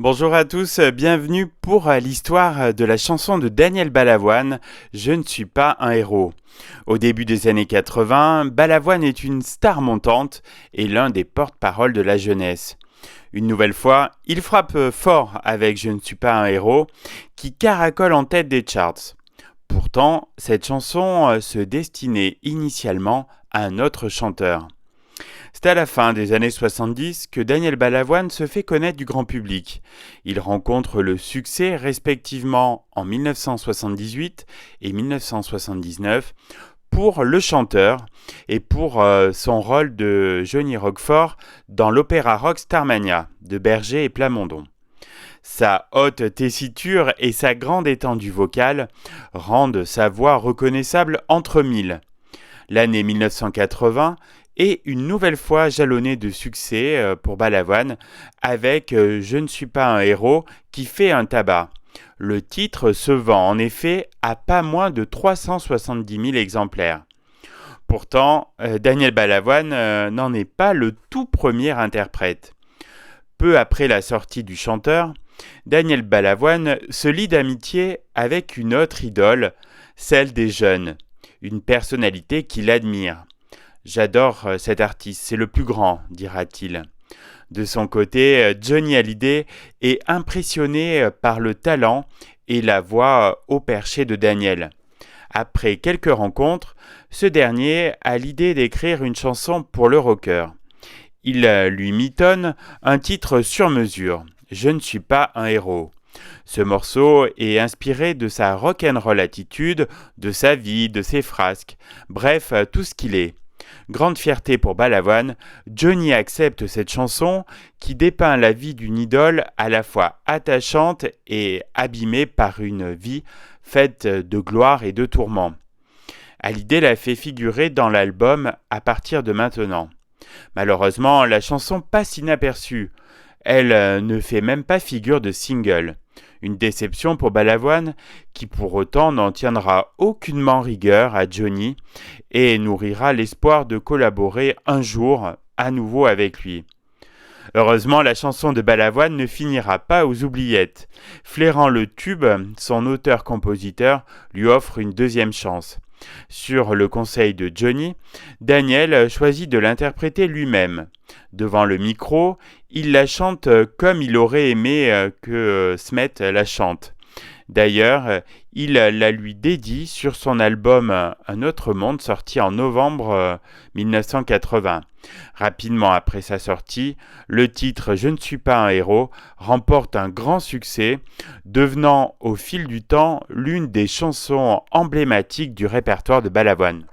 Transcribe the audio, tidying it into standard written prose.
Bonjour à tous, bienvenue pour l'histoire de la chanson de Daniel Balavoine, Je ne suis pas un héros. Au début des années 80, Balavoine est une star montante et l'un des porte-parole de la jeunesse. Une nouvelle fois, il frappe fort avec Je ne suis pas un héros, qui caracole en tête des charts. Pourtant, cette chanson se destinait initialement à un autre chanteur. C'est à la fin des années 70 que Daniel Balavoine se fait connaître du grand public. Il rencontre le succès respectivement en 1978 et 1979 pour Le Chanteur et pour son rôle de Johnny Roquefort dans l'opéra rock Starmania de Berger et Plamondon. Sa haute tessiture et sa grande étendue vocale rendent sa voix reconnaissable entre mille. L'année 1980 est une nouvelle fois jalonnée de succès pour Balavoine avec Je ne suis pas un héros qui fait un tabac. Le titre se vend en effet à pas moins de 370 000 exemplaires. Pourtant, Daniel Balavoine n'en est pas le tout premier interprète. Peu après la sortie du chanteur, Daniel Balavoine se lie d'amitié avec une autre idole, celle des jeunes, une personnalité qu'il admire. J'adore cet artiste, c'est le plus grand, dira-t-il. De son côté, Johnny Hallyday est impressionné par le talent et la voix haut perché de Daniel. Après quelques rencontres, ce dernier a l'idée d'écrire une chanson pour le rocker. Il lui mitonne un titre sur mesure, Je ne suis pas un héros. Ce morceau est inspiré de sa rock'n'roll attitude, de sa vie, de ses frasques, bref, tout ce qu'il est. Grande fierté pour Balavoine, Johnny accepte cette chanson qui dépeint la vie d'une idole à la fois attachante et abîmée par une vie faite de gloire et de tourments. Hallyday l'a fait figurer dans l'album À partir de maintenant. Malheureusement, la chanson passe inaperçue. Elle ne fait même pas figure de single. Une déception pour Balavoine, qui pour autant n'en tiendra aucunement rigueur à Johnny et nourrira l'espoir de collaborer un jour à nouveau avec lui. Heureusement, la chanson de Balavoine ne finira pas aux oubliettes. Flairant le tube, son auteur-compositeur lui offre une deuxième chance. Sur le conseil de Johnny, Daniel choisit de l'interpréter lui-même. Devant le micro, il la chante comme il aurait aimé que Smet la chante. D'ailleurs, il la lui dédie sur son album Un autre monde sorti en novembre 1980. Rapidement après sa sortie, le titre Je ne suis pas un héros remporte un grand succès, devenant au fil du temps l'une des chansons emblématiques du répertoire de Balavoine.